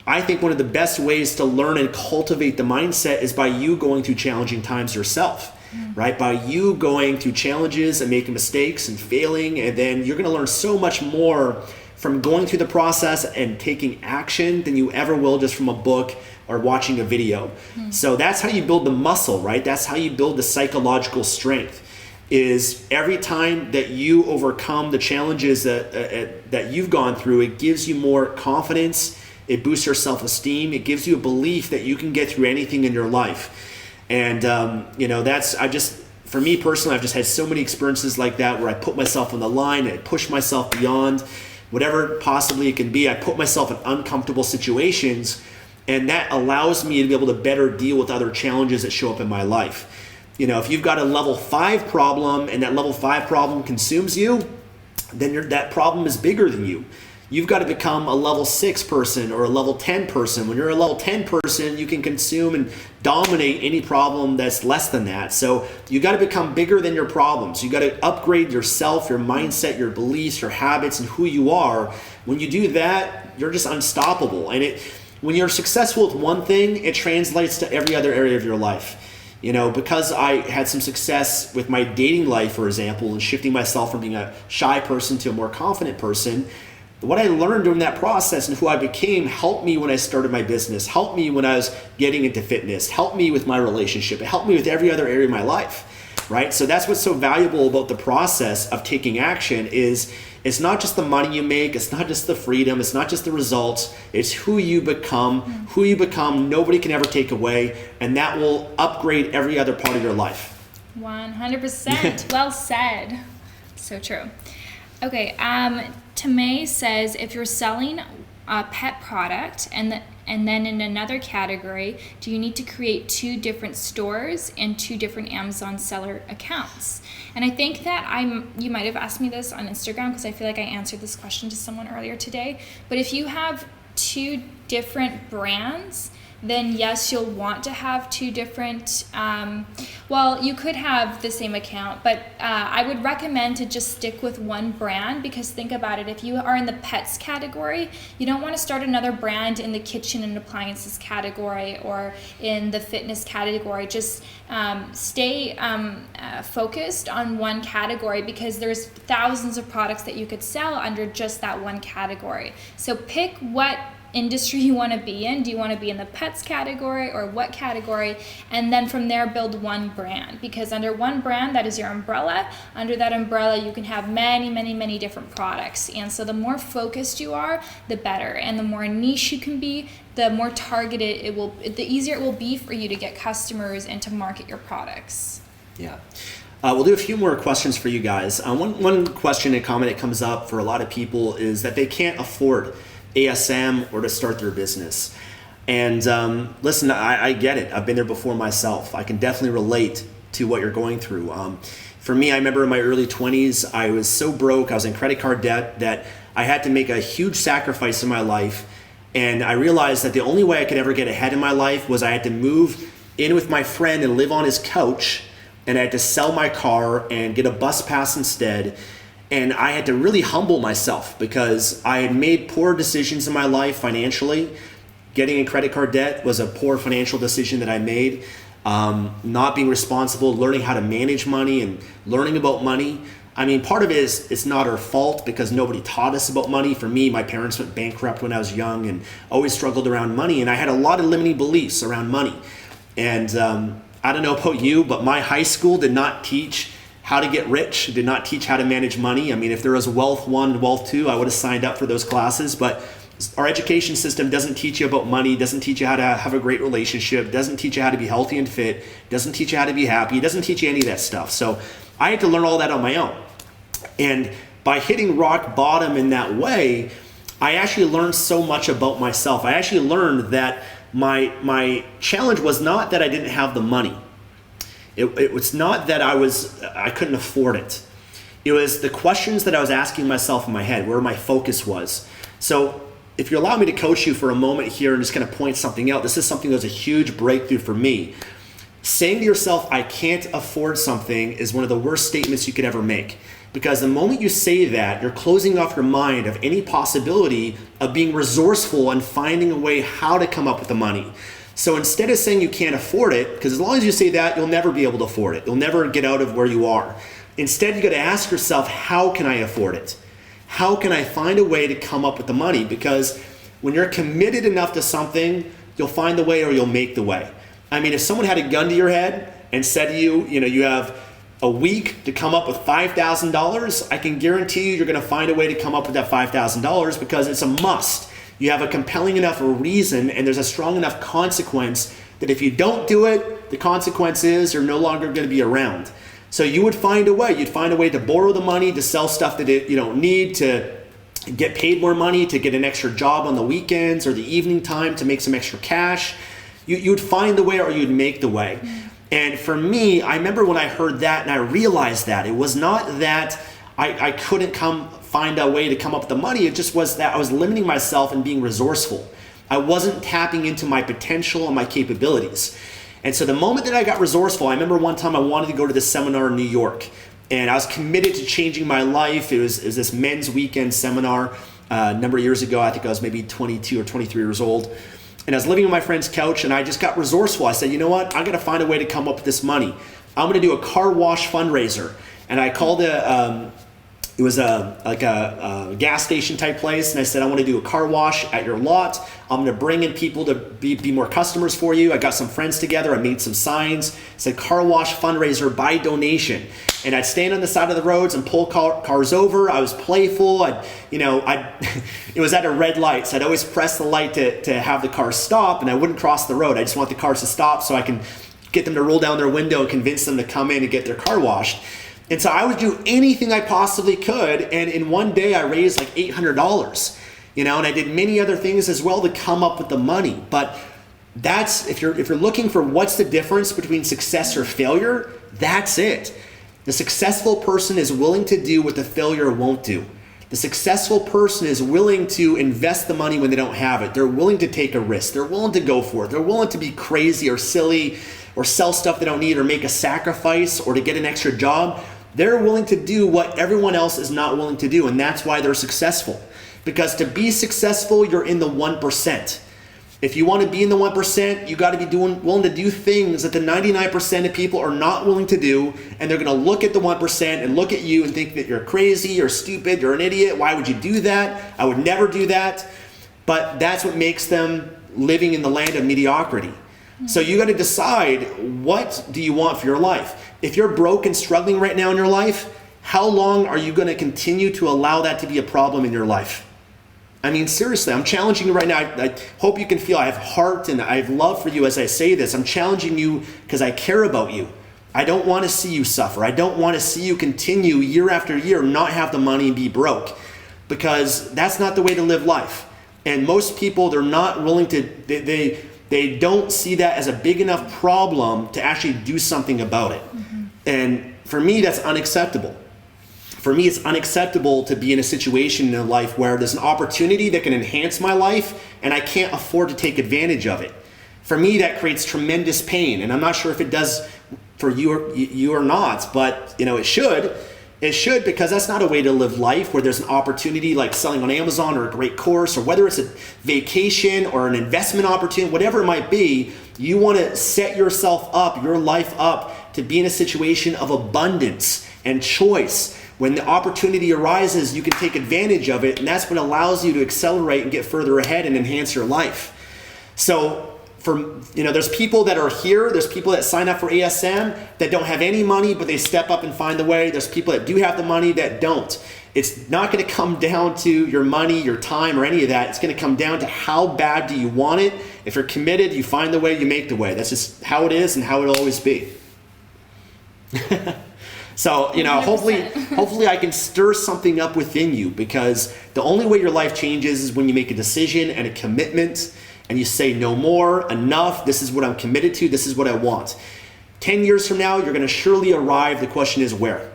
I think one of the best ways to learn and cultivate the mindset is by you going through challenging times yourself, right? By you going through challenges and making mistakes and failing, and then you're going to learn so much more from going through the process and taking action than you ever will just from a book or watching a video. So that's how you build the muscle, right? That's how you build the psychological strength. Is every time that you overcome the challenges that you've gone through, it gives you more confidence. It boosts your self-esteem. It gives you a belief that you can get through anything in your life. And, for me personally, I've just had so many experiences like that where I put myself on the line, I push myself beyond whatever possibly it can be. I put myself in uncomfortable situations, and that allows me to be able to better deal with other challenges that show up in my life. If you've got a level 5 problem and that level 5 problem consumes you, then that problem is bigger than you. You've got to become a level 6 person or a level 10 person. When you're a level 10 person, you can consume and dominate any problem that's less than that. So you got to become bigger than your problems. You got to upgrade yourself, your mindset, your beliefs, your habits, and who you are. When you do that, you're just unstoppable. And when you're successful with one thing, it translates to every other area of your life. Because I had some success with my dating life, for example, and shifting myself from being a shy person to a more confident person, what I learned during that process and who I became helped me when I started my business, helped me when I was getting into fitness, helped me with my relationship, it helped me with every other area of my life, right? So that's what's so valuable about the process of taking action is it's not just the money you make, it's not just the freedom, it's not just the results, it's who you become. Who you become, nobody can ever take away, and that will upgrade every other part of your life. 100%. Well said. So true. Okay, Tamay says if you're selling a pet product and then in another category, do you need to create 2 different stores and 2 different Amazon seller accounts? And I think that you might have asked me this on Instagram because I feel like I answered this question to someone earlier today. But if you have 2 different brands, then yes, you'll want to have 2 different, you could have the same account, but I would recommend to just stick with one brand because think about it, if you are in the pets category, you don't want to start another brand in the kitchen and appliances category or in the fitness category. Just stay focused on one category because there's thousands of products that you could sell under just that one category. So pick what industry you want to be in. Do you want to be in the pets category or what category? And then from there build one brand, because under one brand, that is your umbrella. Under that umbrella you can have many different products, and so the more focused you are, the better, and the more niche you can be, the more targeted the easier it will be for you to get customers and to market your products. Yeah. We'll do a few more questions for you guys. One question and comment that comes up for a lot of people is that they can't afford ASM or to start their business. And listen, I get it. I've been there before myself. I can definitely relate to what you're going through. For me, I remember in my early 20s, I was so broke, I was in credit card debt that I had to make a huge sacrifice in my life. And I realized that the only way I could ever get ahead in my life was I had to move in with my friend and live on his couch, and I had to sell my car and get a bus pass instead. And I had to really humble myself because I had made poor decisions in my life financially. Getting in credit card debt was a poor financial decision that I made. Not being responsible, learning how to manage money and learning about money. I mean, part of it is it's not our fault because nobody taught us about money. For me, my parents went bankrupt when I was young and always struggled around money. And I had a lot of limiting beliefs around money. And I don't know about you, but my high school did not teach how to get rich, did not teach how to manage money. I mean, if there was Wealth 1, Wealth 2, I would have signed up for those classes. But our education system doesn't teach you about money, doesn't teach you how to have a great relationship, doesn't teach you how to be healthy and fit, doesn't teach you how to be happy, doesn't teach you any of that stuff. So I had to learn all that on my own. And by hitting rock bottom in that way, I actually learned so much about myself. I actually learned that my challenge was not that I didn't have the money. It was not that I couldn't afford it. It was the questions that I was asking myself in my head, where my focus was. So if you allow me to coach you for a moment here and just kind of point something out, this is something that was a huge breakthrough for me. Saying to yourself, I can't afford something is one of the worst statements you could ever make. Because the moment you say that, you're closing off your mind of any possibility of being resourceful and finding a way how to come up with the money. So instead of saying you can't afford it, because as long as you say that, you'll never be able to afford it. You'll never get out of where you are. Instead, you got to ask yourself, how can I afford it? How can I find a way to come up with the money? Because when you're committed enough to something, you'll find the way or you'll make the way. I mean, if someone had a gun to your head and said to you, you have a week to come up with $5,000, I can guarantee you're going to find a way to come up with that $5,000 because it's a must. You have a compelling enough reason and there's a strong enough consequence that if you don't do it, the consequence is you're no longer going to be around. So you would find a way. You'd find a way to borrow the money, to sell stuff that you don't need, to get paid more money, to get an extra job on the weekends or the evening time to make some extra cash. You'd find the way or you'd make the way. And for me, I remember when I heard that and I realized that it was not that I couldn't find a way to come up with the money. It just was that I was limiting myself and being resourceful. I wasn't tapping into my potential and my capabilities. And so the moment that I got resourceful, I remember one time I wanted to go to this seminar in New York and I was committed to changing my life. It was this men's weekend seminar a number of years ago. I think I was maybe 22 or 23 years old. And I was living on my friend's couch and I just got resourceful. I said, you know what? I'm going to find a way to come up with this money. I'm going to do a car wash fundraiser. And I called it was a gas station type place. And I said, I want to do a car wash at your lot. I'm going to bring in people to be more customers for you. I got some friends together. I made some signs. It said car wash fundraiser by donation. And I'd stand on the side of the roads and pull cars over. I was playful. It was at a red light. So I'd always press the light to have the car stop and I wouldn't cross the road. I just want the cars to stop so I can get them to roll down their window and convince them to come in and get their car washed. And so I would do anything I possibly could. And in one day I raised like $800, and I did many other things as well to come up with the money. But that's, if you're looking for what's the difference between success or failure, that's it. The successful person is willing to do what the failure won't do. The successful person is willing to invest the money when they don't have it. They're willing to take a risk. They're willing to go for it. They're willing to be crazy or silly or sell stuff they don't need or make a sacrifice or to get an extra job. They're willing to do what everyone else is not willing to do, and that's why they're successful. Because to be successful, you're in the 1%. If you want to be in the 1%, you got to be willing to do things that the 99% of people are not willing to do, and they're going to look at the 1% and look at you and think that you're crazy or stupid, you're an idiot. Why would you do that? I would never do that. But that's what makes them living in the land of mediocrity. So you got to decide, what do you want for your life? If you're broke and struggling right now in your life, how long are you going to continue to allow that to be a problem in your life? I mean, seriously, I'm challenging you right now. I hope you can feel I have heart and I have love for you as I say this. I'm challenging you because I care about you. I don't want to see you suffer. I don't want to see you continue year after year, not have the money and be broke, because that's not the way to live life. And most people, they're not willing to, they don't see that as a big enough problem to actually do something about it. Mm-hmm. And for me, that's unacceptable. For me, it's unacceptable to be in a situation in life where there's an opportunity that can enhance my life and I can't afford to take advantage of it. For me, that creates tremendous pain. And I'm not sure if it does for you or not, but it should. It should, because that's not a way to live life, where there's an opportunity like selling on Amazon or a great course, or whether it's a vacation or an investment opportunity, whatever it might be. You want to set yourself up, your life up, to be in a situation of abundance and choice. When the opportunity arises, you can take advantage of it, and that's what allows you to accelerate and get further ahead and enhance your life. So there's people that are here, there's people that sign up for ASM that don't have any money, but they step up and find the way. There's people that do have the money that don't. It's not going to come down to your money, your time, or any of that. It's going to come down to how bad do you want it. If you're committed, you find the way, you make the way. That's just how it is and how it'll always be. So, 100%. hopefully I can stir something up within you, because the only way your life changes is when you make a decision and a commitment, and you say no more, enough, this is what I'm committed to, this is what I want. 10 years from now, you're going to surely arrive. The question is where?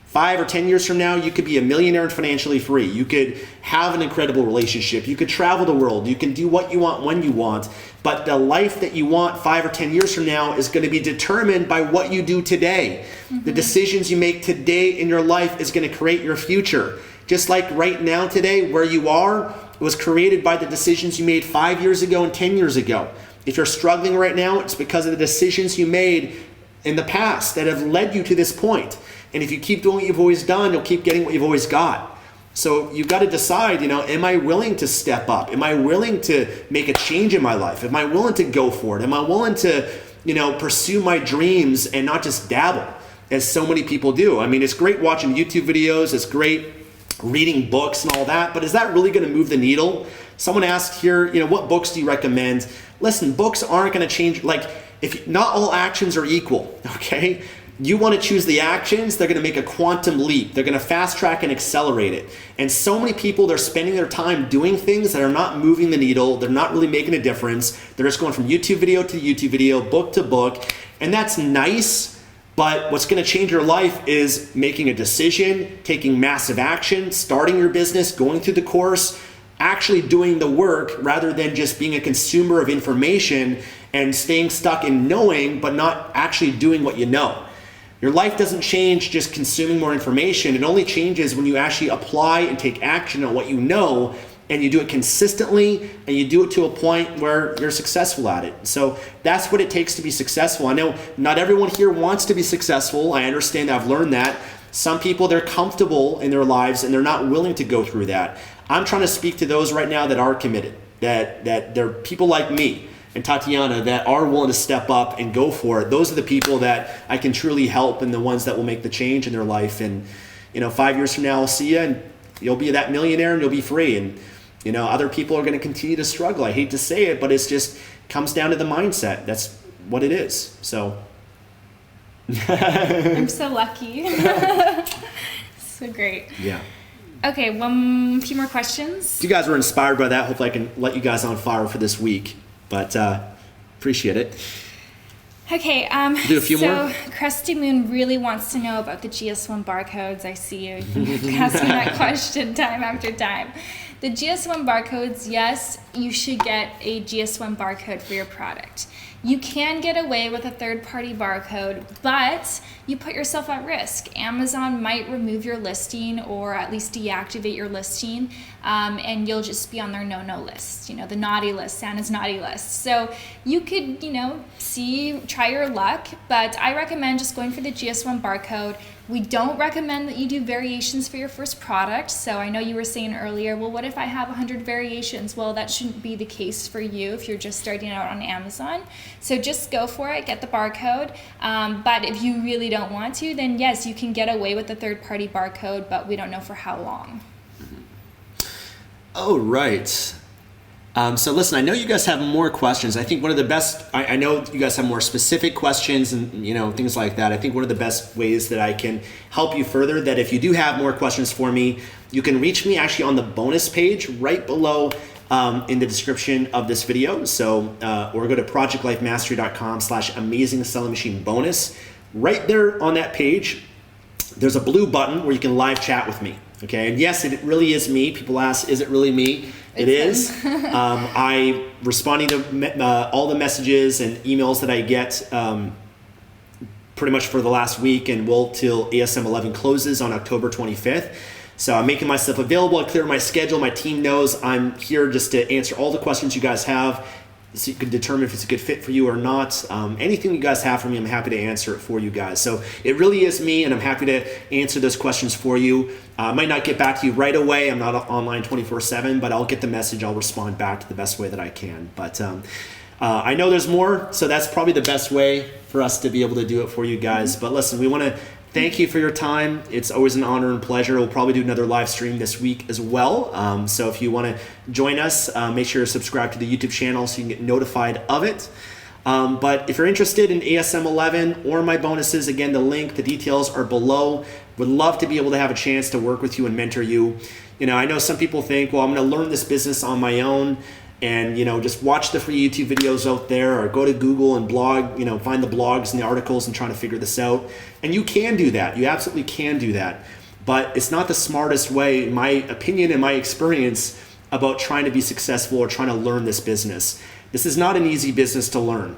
5 or 10 years from now, you could be a millionaire and financially free. You could have an incredible relationship. You could travel the world. You can do what you want when you want. But the life that you want 5 or 10 years from now is going to be determined by what you do today. Mm-hmm. The decisions you make today in your life is going to create your future. Just like right now today, where you are, it was created by the decisions you made 5 years ago and 10 years ago. If you're struggling right now, it's because of the decisions you made in the past that have led you to this point. And if you keep doing what you've always done, you'll keep getting what you've always got. So you've got to decide, am I willing to step up? Am I willing to make a change in my life? Am I willing to go for it? Am I willing to, pursue my dreams and not just dabble, as so many people do? I mean, it's great watching YouTube videos. It's great reading books and all that, but is that really going to move the needle? Someone asked here, what books do you recommend? Listen, books aren't going to change. If not all actions are equal, okay? You want to choose the actions, they're going to make a quantum leap. They're going to fast track and accelerate it. And so many people, they're spending their time doing things that are not moving the needle. They're not really making a difference. They're just going from YouTube video to YouTube video, book to book. And that's nice. But what's going to change your life is making a decision, taking massive action, starting your business, going through the course, actually doing the work, rather than just being a consumer of information and staying stuck in knowing, but not actually doing what you know. Your life doesn't change just consuming more information. It only changes when you actually apply and take action on what you know, and you do it consistently, and you do it to a point where you're successful at it. So that's what it takes to be successful. I know not everyone here wants to be successful. I understand that. I've learned that. Some people, they're comfortable in their lives and they're not willing to go through that. I'm trying to speak to those right now that are committed, that they're people like me and Tatiana that are willing to step up and go for it. Those are the people that I can truly help, and the ones that will make the change in their life. And 5 years from now, I'll see you and you'll be that millionaire and you'll be free. And other people are going to continue to struggle. I hate to say it, but it's just comes down to the mindset. That's what it is. So I'm so lucky. So great. Yeah. Okay, few more questions. If you guys were inspired by that, hopefully I can let you guys on fire for this week. But appreciate it. Okay, do a few more? Crusty Moon really wants to know about the GS1 barcodes. I see you asking that question time after time. The GS1 barcodes, yes, you should get a GS1 barcode for your product. You can get away with a third-party barcode, but you put yourself at risk. Amazon might remove your listing or at least deactivate your listing, and you'll just be on their no-no list, the naughty list, Santa's naughty list. So you could, try your luck, but I recommend just going for the GS1 barcode. We don't recommend that you do variations for your first product. So I know you were saying earlier, well, what if I have 100 variations? Well, that shouldn't be the case for you if you're just starting out on Amazon. So just go for it, get the barcode. But if you really don't want to, then yes, you can get away with the third-party barcode, but we don't know for how long. Oh, right. So listen, I know you guys have more questions. I think one of the best, I know you guys have more specific questions and things like that. I think one of the best ways that I can help you further, that if you do have more questions for me, you can reach me actually on the bonus page right below in the description of this video. So, or go to projectlifemastery.com/amazing selling machine bonus. Right there on that page, there's a blue button where you can live chat with me. Okay, and yes, it really is me. People ask, is it really me? It is. I responding to all the messages and emails that I get pretty much for the last week and will till ASM 11 closes on October 25th. So I'm making myself available. I clear my schedule. My team knows I'm here just to answer all the questions you guys have, so you can determine if it's a good fit for you or not. Anything you guys have for me, I'm happy to answer it for you guys. So it really is me, and I'm happy to answer those questions for you. I might not get back to you right away. I'm not online 24/7, but I'll get the message. I'll respond back to the best way that I can. But I know there's more, so that's probably the best way for us to be able to do it for you guys. But listen, we want to thank you for your time. It's always an honor and pleasure. We'll probably do another live stream this week as well. So if you want to join us, make sure to subscribe to the YouTube channel so you can get notified of it. But if you're interested in ASM 11 or my bonuses, again, the link, the details are below. Would love to be able to have a chance to work with you and mentor you. I know some people think, well, I'm going to learn this business on my own and, just watch the free YouTube videos out there or go to Google and blog, find the blogs and the articles and trying to figure this out. And you can do that. You absolutely can do that. But it's not the smartest way, in my opinion and my experience, about trying to be successful or trying to learn this business. This is not an easy business to learn.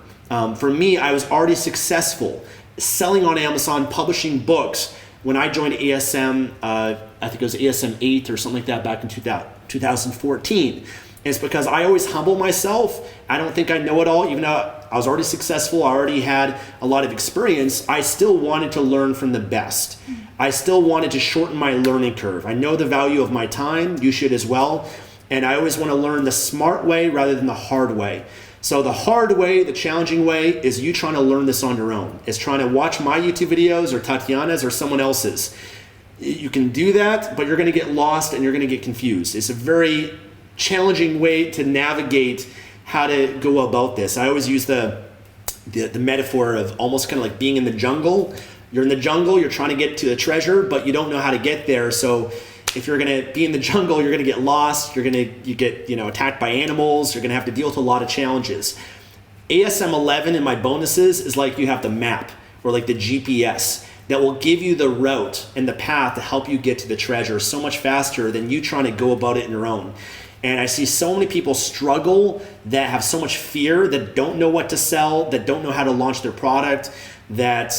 For me, I was already successful selling on Amazon, publishing books when I joined ASM, I think it was ASM 8 or something like that back in 2014. It's because I always humble myself. I don't think I know it all. Even though I was already successful, I already had a lot of experience, I still wanted to learn from the best. I still wanted to shorten my learning curve. I know the value of my time. You should as well. And I always want to learn the smart way rather than the hard way. So the hard way, the challenging way, is you trying to learn this on your own. It's trying to watch my YouTube videos or Tatiana's or someone else's. You can do that, but you're going to get lost and you're going to get confused. It's a very challenging way to navigate how to go about this. I always use the metaphor of almost kind of like being in the jungle. You're in the jungle, you're trying to get to the treasure, but you don't know how to get there. So if you're going to be in the jungle, you're going to get lost. You get attacked by animals. You're going to have to deal with a lot of challenges. ASM 11 in my bonuses is like you have the map or like the GPS that will give you the route and the path to help you get to the treasure so much faster than you trying to go about it on your own. And I see so many people struggle that have so much fear, that don't know what to sell, that don't know how to launch their product, that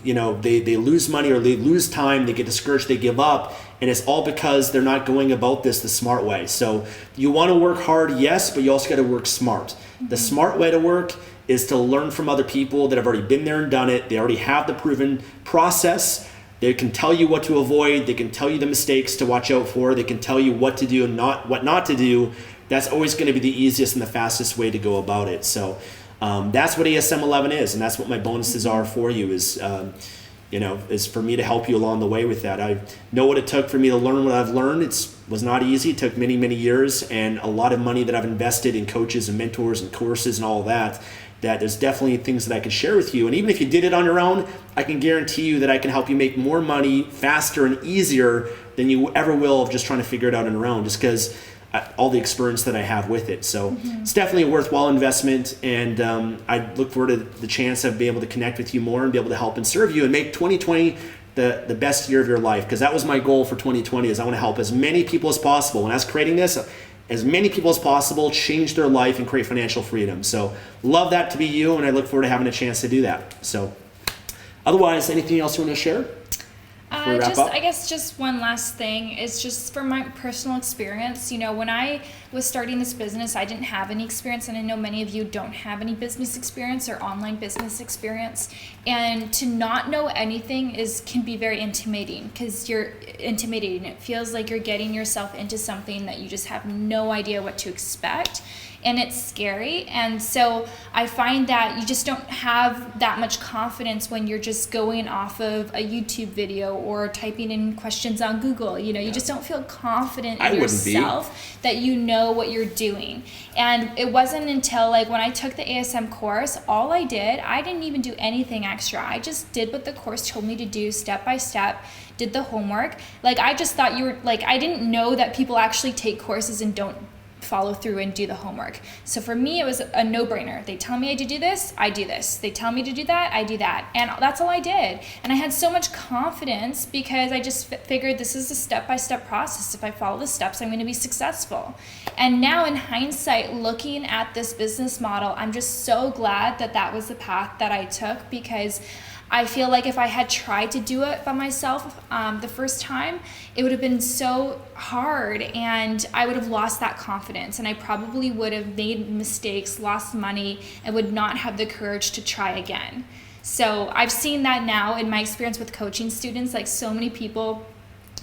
they lose money or they lose time, they get discouraged, they give up. And it's all because they're not going about this the smart way. So you want to work hard, yes, but you also got to work smart. The smart way to work is to learn from other people that have already been there and done it. They already have the proven process. They can tell you what to avoid. They can tell you the mistakes to watch out for. They can tell you what to do and what not to do. That's always going to be the easiest and the fastest way to go about it. So that's what ASM 11 is, and that's what my bonuses are for you, is for me to help you along the way with that. I know what it took for me to learn what I've learned. It was not easy. It took many, many years and a lot of money that I've invested in coaches and mentors and courses and all of that. That there's definitely things that I can share with you. And even if you did it on your own, I can guarantee you that I can help you make more money faster and easier than you ever will of just trying to figure it out on your own, just because all the experience that I have with it. So it's definitely a worthwhile investment. And I look forward to the chance of being able to connect with you more and be able to help and serve you and make 2020 the best year of your life. Because that was my goal for 2020, is I want to help as many people as possible. When I was creating this, as many people as possible change their life and create financial freedom. So love that to be you, and I look forward to having a chance to do that. So otherwise, anything else you want to share? I guess just one last thing is just from my personal experience. When I was starting this business, I didn't have any experience, and I know many of you don't have any business experience or online business experience. And to not know anything can be very intimidating, because you're intimidating. It feels like you're getting yourself into something that you just have no idea what to expect. And it's scary. And so I find that you just don't have that much confidence when you're just going off of a YouTube video or typing in questions on Google. You just don't feel confident in yourself that you know what you're doing. And it wasn't until when I took the ASM course, I didn't even do anything extra. I just did what the course told me to do step by step, did the homework. I just thought I didn't know that people actually take courses and don't follow through and do the homework. So for me, it was a no-brainer. They tell me to do this, I do this. They tell me to do that, I do that. And that's all I did. And I had so much confidence because I just figured this is a step-by-step process. If I follow the steps, I'm going to be successful. And now in hindsight, looking at this business model, I'm just so glad that was the path that I took, because I feel like if I had tried to do it by myself the first time, it would have been so hard and I would have lost that confidence, and I probably would have made mistakes, lost money, and would not have the courage to try again. So I've seen that now in my experience with coaching students. Like, so many people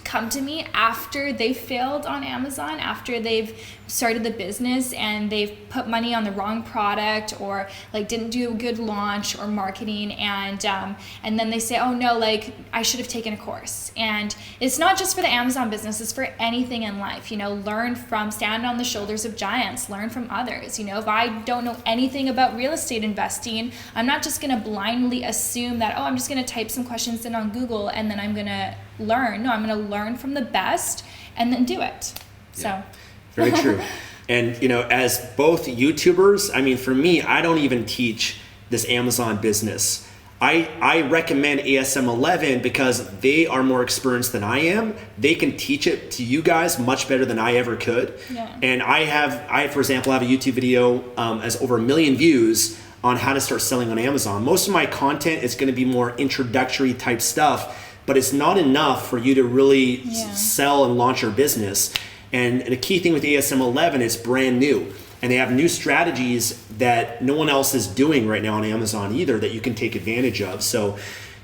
come to me after they've failed on Amazon, after they've started the business and they've put money on the wrong product, or like didn't do a good launch or marketing, and then they say, oh no, like I should have taken a course. And it's not just for the Amazon business, it's for anything in life. Learn from, stand on the shoulders of giants, learn from others. If I don't know anything about real estate investing, I'm not just going to blindly assume that, oh, I'm just going to type some questions in on Google and then I'm going to learn. No, I'm going to learn from the best and then do it. Yeah. Very true. And, as both YouTubers, I mean, for me, I don't even teach this Amazon business. I recommend ASM 11 because they are more experienced than I am. They can teach it to you guys much better than I ever could. Yeah. And I, for example, have a YouTube video has over 1 million views on how to start selling on Amazon. Most of my content is going to be more introductory type stuff, but it's not enough for you to really sell and launch your business. And the key thing with ASM 11 is brand new. And they have new strategies that no one else is doing right now on Amazon either that you can take advantage of. So,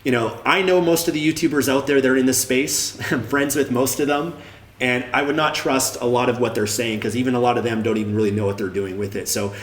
I know most of the YouTubers out there that are in this space. I'm friends with most of them. And I would not trust a lot of what they're saying because even a lot of them don't even really know what they're doing with it. So,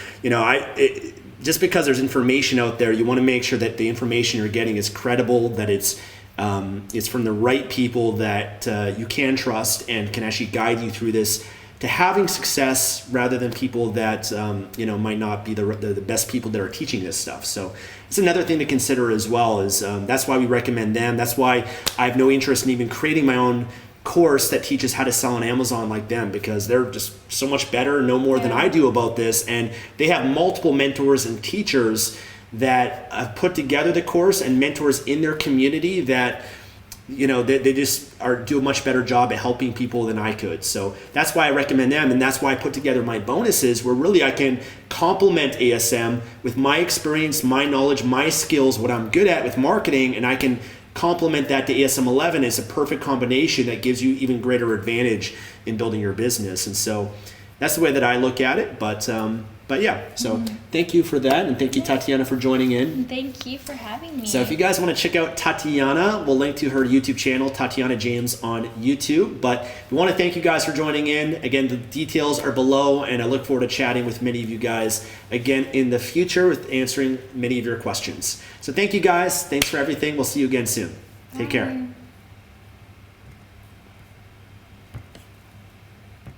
just because there's information out there, you want to make sure that the information you're getting is credible, that it's from the right people that you can trust and can actually guide you through this to having success, rather than people that might not be the best people that are teaching this stuff. So it's another thing to consider as well. Is that's why we recommend them. That's why I have no interest in even creating my own course that teaches how to sell on Amazon like them, because they're just so much better, know more than I do about this, and they have multiple mentors and teachers that have put together the course and mentors in their community that they just do a much better job at helping people than I could. So that's why I recommend them, and that's why I put together my bonuses where really I can complement ASM with my experience, my knowledge, my skills, what I'm good at with marketing, and I can complement that to ASM 11. Is a perfect combination that gives you even greater advantage in building your business. And so that's the way that I look at it. But yeah, so thank you for that, and thank you, Tatiana, for joining in. Thank you for having me. So if you guys want to check out Tatiana, we'll link to her YouTube channel, Tatiana James on YouTube. But we want to thank you guys for joining in. Again, the details are below, and I look forward to chatting with many of you guys again in the future with answering many of your questions. So thank you guys. Thanks for everything. We'll see you again soon. Take care.